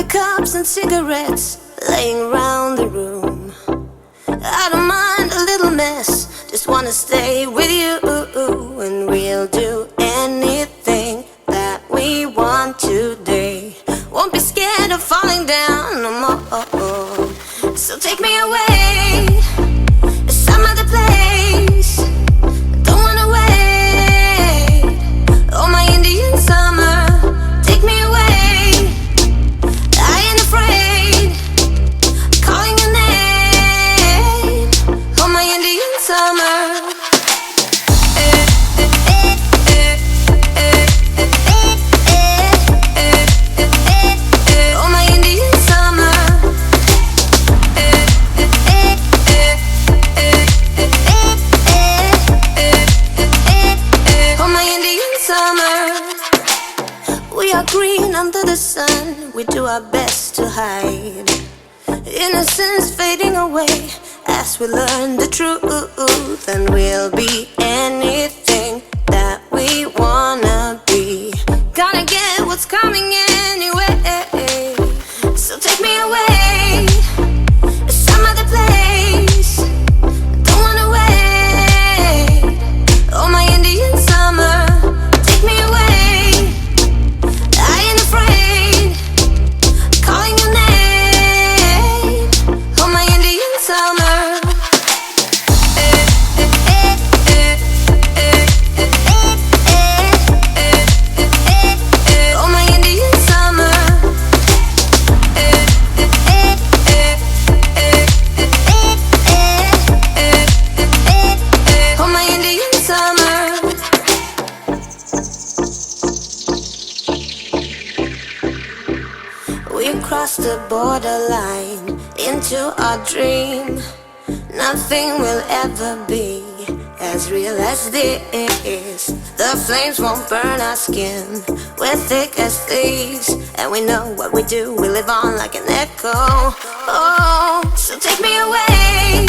cups and cigarettes laying around the room. I don't mind a little mess, just wanna stay with you. And we'll do anything that we want today. Won't be scared of falling down no more. So take me away to some other place. Don't wanna wait. Oh, my Indian summer, take me away. I ain't afraid, calling your name. Oh, my Indian summer. Green under the sun, we do our best to hide innocence fading away as we learn the truth. And we'll be anything that we wanna be. Gotta get what's coming anyway. So take me away to some other place. Don't wanna wait. Oh, my Indian summer, take me away. We crossed the borderline into our dream. Nothing will ever be as real as this. The flames won't burn our skin. We're thick as thieves, and we know what we do. We live on like an echo. Oh, so take me away